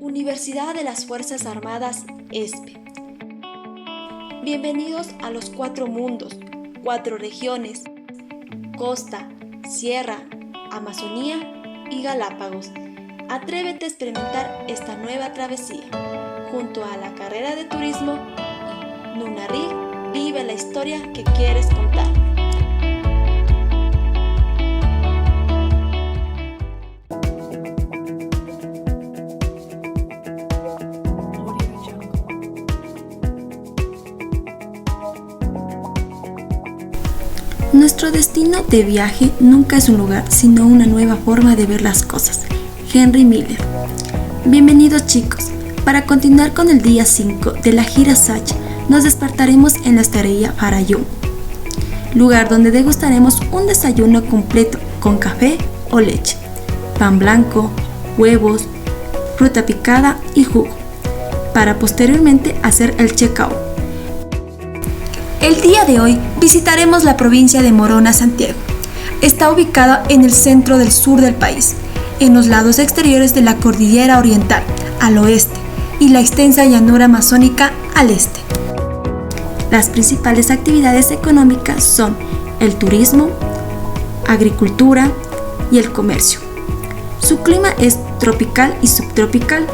Universidad de las Fuerzas Armadas ESPE. Bienvenidos a los 4 mundos, 4 regiones: costa, sierra, Amazonía y Galápagos. Atrévete a experimentar esta nueva travesía. Junto a la carrera de turismo y Nunarrig, vive la historia que quieres contar. Nuestro destino de viaje nunca es un lugar, sino una nueva forma de ver las cosas. Henry Miller. Bienvenidos chicos. Para continuar con el día 5 de la gira Sach, nos despertaremos en la estrella Farallón, lugar donde degustaremos un desayuno completo con café o leche, pan blanco, huevos, fruta picada y jugo, para posteriormente hacer el check-out. El día de hoy visitaremos la provincia de Morona, Santiago. Está ubicada en el centro del sur del país, en los lados exteriores de la cordillera oriental, al oeste, y la extensa llanura amazónica al este. Las principales actividades económicas son el turismo, agricultura y el comercio. Su clima es tropical y subtropical,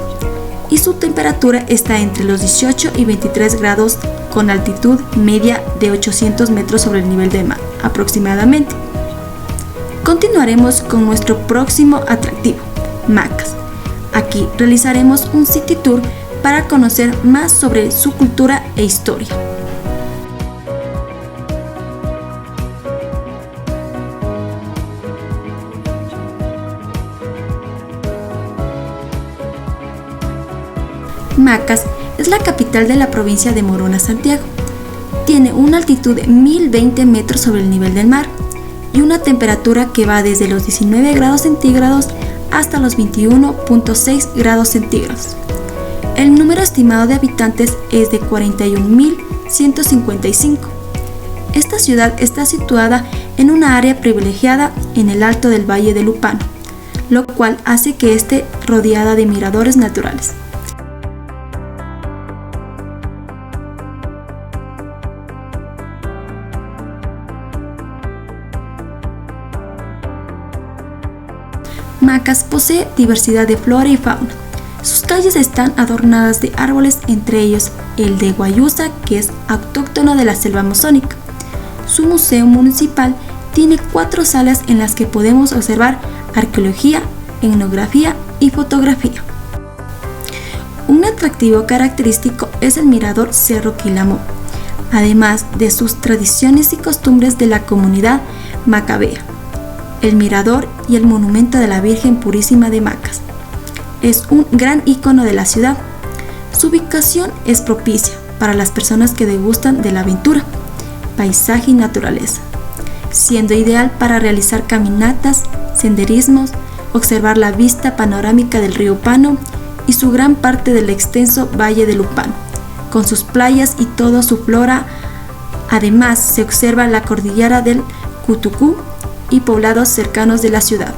y su temperatura está entre los 18 y 23 grados con altitud media de 800 metros sobre el nivel del mar aproximadamente. Continuaremos con nuestro próximo atractivo, Macas. Aquí realizaremos un city tour para conocer más sobre su cultura e historia. Macas es la capital de la provincia de Morona, Santiago. Tiene una altitud de 1020 metros sobre el nivel del mar y una temperatura que va desde los 19 grados centígrados hasta los 21.6 grados centígrados. El número estimado de habitantes es de 41.155. Esta ciudad está situada en una área privilegiada en el alto del Valle de Lupano, lo cual hace que esté rodeada de miradores naturales. Macas posee diversidad de flora y fauna. Sus calles están adornadas de árboles, entre ellos el de guayusa, que es autóctono de la selva amazónica. Su museo municipal tiene 4 salas en las que podemos observar arqueología, etnografía y fotografía. Un atractivo característico es el mirador Cerro Quilamó, además de sus tradiciones y costumbres de la comunidad macabea. El mirador y el monumento de la Virgen Purísima de Macas. Es un gran ícono de la ciudad. Su ubicación es propicia para las personas que degustan de la aventura, paisaje y naturaleza, siendo ideal para realizar caminatas, senderismos, observar la vista panorámica del río Pano y su gran parte del extenso Valle de Lupano, con sus playas y toda su flora. Además, se observa la cordillera del Cutucú y poblados cercanos de la ciudad.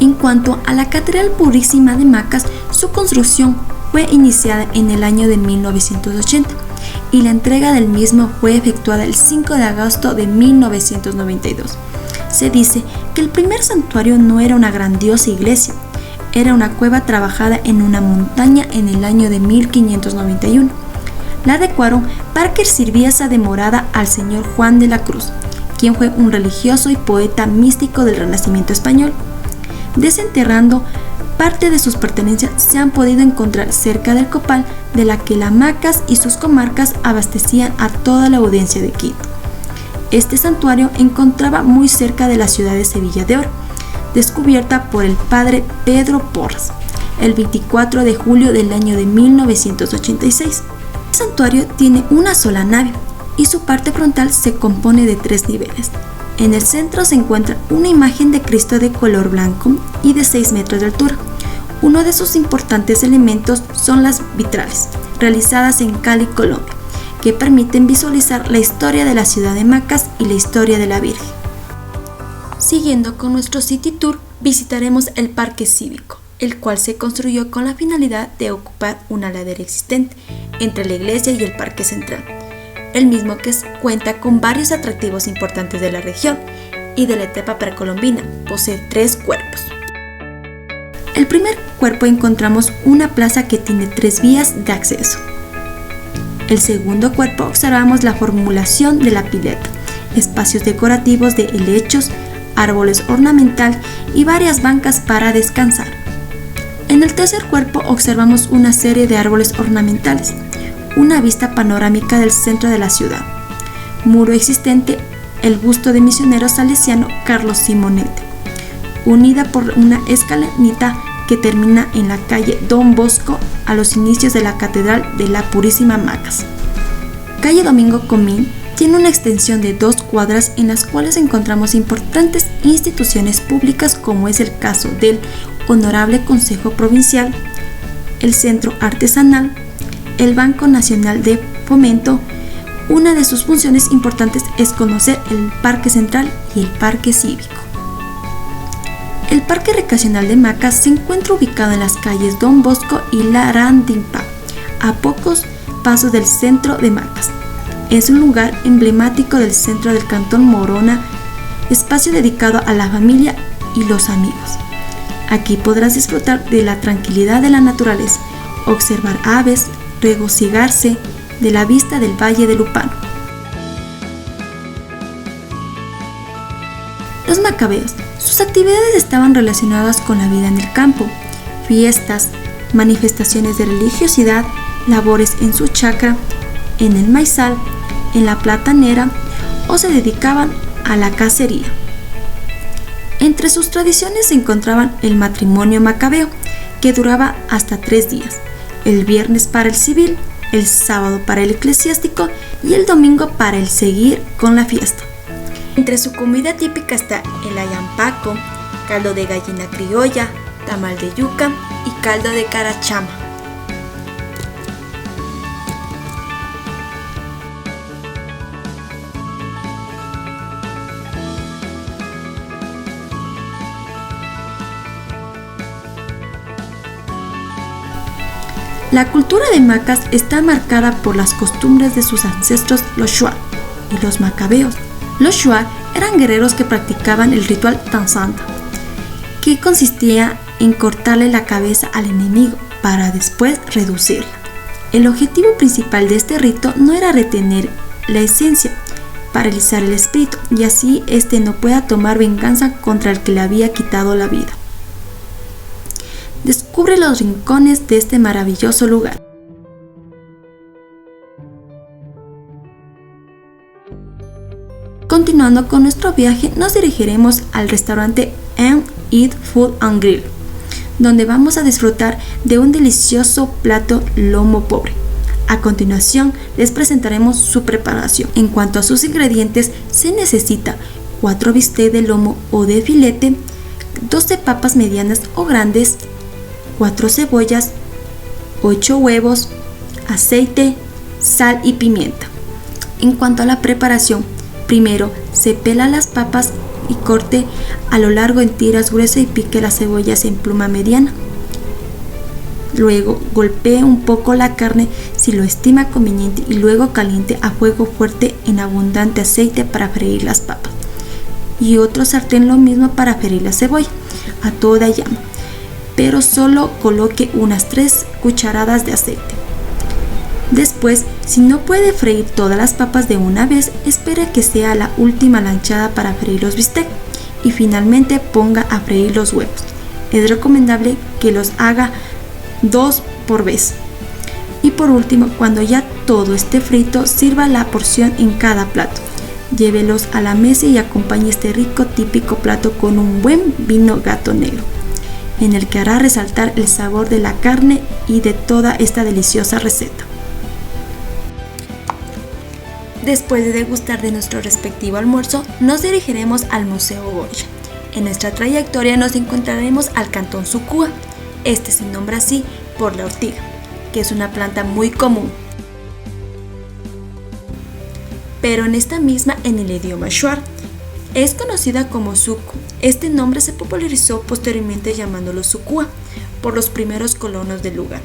En cuanto a la Catedral Purísima de Macas, su construcción fue iniciada en el año de 1980 y la entrega del mismo fue efectuada el 5 de agosto de 1992. Se dice que el primer santuario no era una grandiosa iglesia, era una cueva trabajada en una montaña en el año de 1591. La adecuaron para que sirviese de morada al señor Juan de la Cruz, quien fue un religioso y poeta místico del Renacimiento español. Desenterrando parte de sus pertenencias se han podido encontrar cerca del Copal, de la que la Macas y sus comarcas abastecían a toda la audiencia de Quito. Este santuario encontraba muy cerca de la ciudad de Sevilla de Oro, descubierta por el padre Pedro Porras, el 24 de julio del año de 1986. El santuario tiene una sola nave y su parte frontal se compone de 3 niveles. En el centro se encuentra una imagen de Cristo de color blanco y de 6 metros de altura, Uno de sus importantes elementos son las vitrales, realizadas en Cali, Colombia, que permiten visualizar la historia de la ciudad de Macas y la historia de la Virgen. Siguiendo con nuestro City Tour, visitaremos el Parque Cívico, el cual se construyó con la finalidad de ocupar una ladera existente entre la iglesia y el Parque Central. El mismo que cuenta con varios atractivos importantes de la región y de la etapa precolombina, posee 3 cuerpos. El primer cuerpo encontramos una plaza que tiene 3 vías de acceso. El segundo cuerpo observamos la formulación de la pileta, espacios decorativos de helechos, árboles ornamentales y varias bancas para descansar. En el tercer cuerpo observamos una serie de árboles ornamentales, una vista panorámica del centro de la ciudad, muro existente, el busto de misionero salesiano Carlos Simonete, unida por una escalinata que termina en la calle Don Bosco a los inicios de la Catedral de la Purísima Macas. Calle Domingo Comín tiene una extensión de 2 cuadras en las cuales encontramos importantes instituciones públicas como es el caso del Honorable Consejo Provincial, el Centro Artesanal, el Banco Nacional de Fomento. Una de sus funciones importantes es conocer el Parque Central y el Parque Cívico. El Parque Recreacional de Macas se encuentra ubicado en las calles Don Bosco y Larandimpa, a pocos pasos del centro de Macas. Es un lugar emblemático del centro del Cantón Morona, espacio dedicado a la familia y los amigos. Aquí podrás disfrutar de la tranquilidad de la naturaleza, observar aves, regocijarse de la vista del Valle de Lupano. Los macabeos. Sus actividades estaban relacionadas con la vida en el campo, fiestas, manifestaciones de religiosidad, labores en su chacra, en el maizal, en la platanera o se dedicaban a la cacería. Entre sus tradiciones se encontraban el matrimonio macabeo, que duraba hasta 3 días, el viernes para el civil, el sábado para el eclesiástico y el domingo para el seguir con la fiesta. Entre su comida típica está el ayampaco, caldo de gallina criolla, tamal de yuca y caldo de carachama. La cultura de Macas está marcada por las costumbres de sus ancestros los Shuar y los macabeos. Los Shuar eran guerreros que practicaban el ritual Tansanta, que consistía en cortarle la cabeza al enemigo para después reducirla. El objetivo principal de este rito no era retener la esencia, paralizar el espíritu y así éste no pueda tomar venganza contra el que le había quitado la vida. Descubre los rincones de este maravilloso lugar. Continuando con nuestro viaje, nos dirigiremos al restaurante Eat Food and Grill, donde vamos a disfrutar de un delicioso plato lomo pobre. A continuación, les presentaremos su preparación. En cuanto a sus ingredientes, se necesita 4 bistecs de lomo o de filete, 12 papas medianas o grandes, 4 cebollas, 8 huevos, aceite, sal y pimienta. En cuanto a la preparación, primero se pela las papas y corte a lo largo en tiras gruesas y pique las cebollas en pluma mediana. Luego golpee un poco la carne si lo estima conveniente y luego caliente a fuego fuerte en abundante aceite para freír las papas. Y otro sartén lo mismo para freír la cebolla a toda llama, pero solo coloque unas 3 cucharadas de aceite. Después, si no puede freír todas las papas de una vez, espere que sea la última lanchada para freír los bistecs y finalmente ponga a freír los huevos. Es recomendable que los haga 2 por vez. Y por último, cuando ya todo esté frito, sirva la porción en cada plato. Llévelos a la mesa y acompañe este rico típico plato con un buen vino gato negro, en el que hará resaltar el sabor de la carne y de toda esta deliciosa receta. Después de degustar de nuestro respectivo almuerzo, nos dirigiremos al Museo Goya. En nuestra trayectoria nos encontraremos al Cantón Sucúa, Este se nombra así por la ortiga, que es una planta muy común. Pero en esta misma, en el idioma shuar, es conocida como suku. Este nombre se popularizó posteriormente llamándolo Sukua por los primeros colonos del lugar.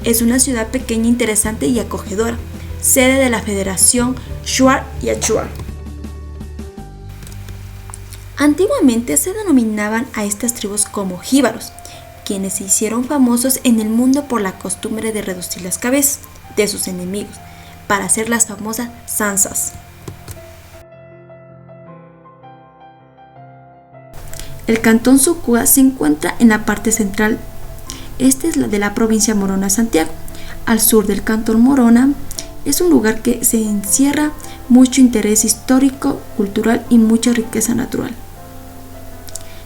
Es una ciudad pequeña, interesante y acogedora, sede de la Federación Shuar y Achuar. Antiguamente se denominaban a estas tribus como jíbaros, quienes se hicieron famosos en el mundo por la costumbre de reducir las cabezas de sus enemigos para hacer las famosas zanzas. El cantón Sukua se encuentra en la parte central. Este es la de la provincia Morona Santiago. Al sur del cantón Morona es un lugar que se encierra mucho interés histórico, cultural y mucha riqueza natural.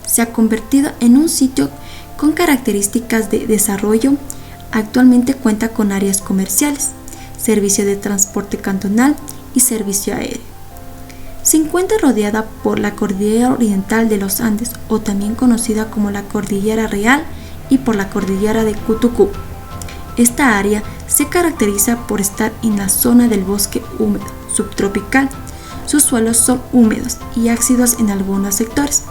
Se ha convertido en un sitio con características de desarrollo. Actualmente cuenta con áreas comerciales, servicio de transporte cantonal y servicio aéreo. Se encuentra rodeada por la Cordillera Oriental de los Andes, o también conocida como la Cordillera Real, y por la Cordillera de Kutukú. Esta área se caracteriza por estar en la zona del bosque húmedo subtropical. Sus suelos son húmedos y ácidos en algunos sectores.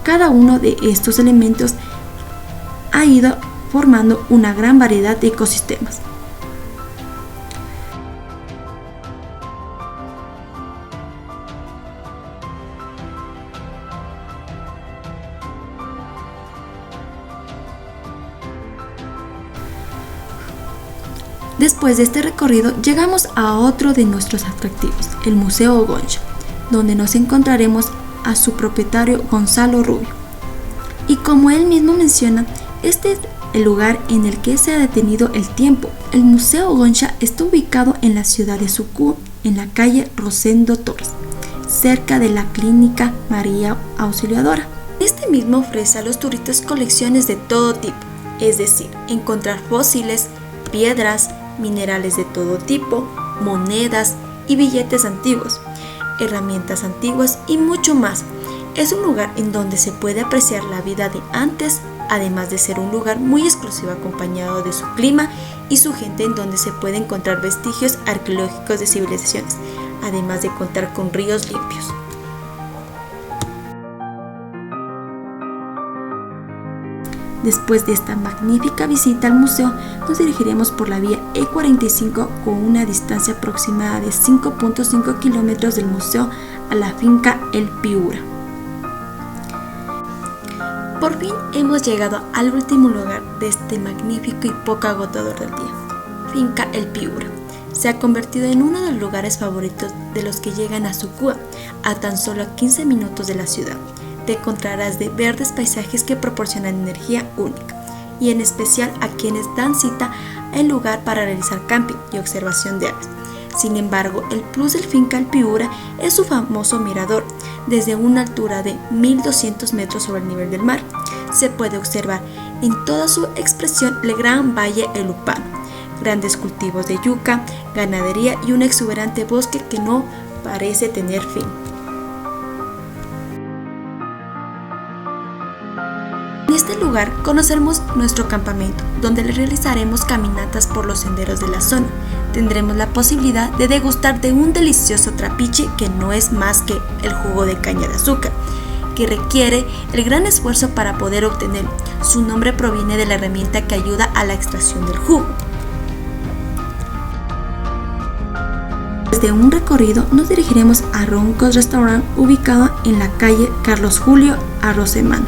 Cada uno de estos elementos ha ido formando una gran variedad de ecosistemas. Después de este recorrido llegamos a otro de nuestros atractivos, el Museo Goncha, donde nos encontraremos a su propietario Gonzalo Rubio. Y como él mismo menciona, este es el lugar en el que se ha detenido el tiempo. El Museo Goncha está ubicado en la ciudad de Sucú, en la calle Rosendo Torres, cerca de la Clínica María Auxiliadora. Este mismo ofrece a los turistas colecciones de todo tipo, es decir, encontrar fósiles, piedras, minerales de todo tipo, monedas y billetes antiguos, herramientas antiguas y mucho más. Es un lugar en donde se puede apreciar la vida de antes, además de ser un lugar muy exclusivo acompañado de su clima y su gente, en donde se puede encontrar vestigios arqueológicos de civilizaciones, además de contar con ríos limpios. Después de esta magnífica visita al museo, nos dirigiremos por la vía E45 con una distancia aproximada de 5.5 kilómetros del museo a la finca El Piura. Por fin hemos llegado al último lugar de este magnífico y poco agotador del día, Finca El Piura. Se ha convertido en uno de los lugares favoritos de los que llegan a Sucua, a tan solo 15 minutos de la ciudad. Te encontrarás de verdes paisajes que proporcionan energía única, y en especial a quienes dan cita al lugar para realizar camping y observación de aves. Sin embargo, el plus del Finca El Piura es su famoso mirador. Desde una altura de 1200 metros sobre el nivel del mar, se puede observar en toda su expresión el gran valle elupano, grandes cultivos de yuca, ganadería y un exuberante bosque que no parece tener fin. En este lugar conoceremos nuestro campamento, donde realizaremos caminatas por los senderos de la zona. Tendremos la posibilidad de degustar de un delicioso trapiche que no es más que el jugo de caña de azúcar, que requiere el gran esfuerzo para poder obtener. Su nombre proviene de la herramienta que ayuda a la extracción del jugo. Desde un recorrido nos dirigiremos a Roncos Restaurant, ubicado en la calle Carlos Julio Arrosemana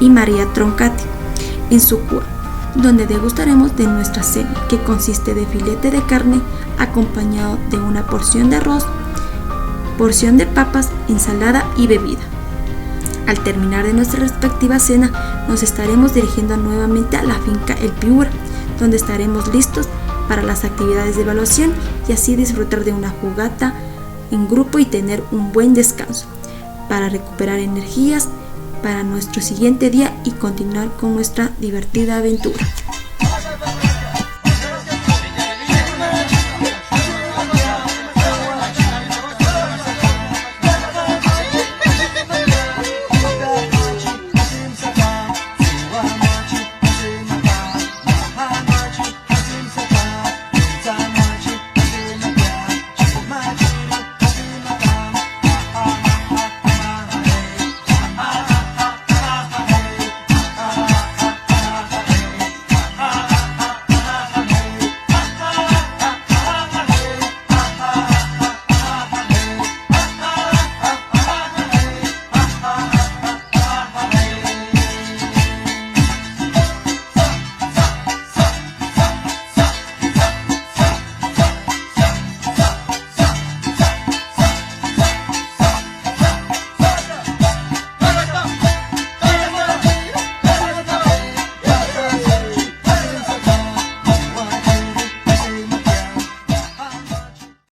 y María Troncati, en Sucua, donde degustaremos de nuestra cena, que consiste de filete de carne acompañado de una porción de arroz, porción de papas, ensalada y bebida. Al terminar de nuestra respectiva cena, nos estaremos dirigiendo nuevamente a la finca El Piura, donde estaremos listos para las actividades de evaluación y así disfrutar de una fogata en grupo y tener un buen descanso para recuperar energías para nuestro siguiente día y continuar con nuestra divertida aventura.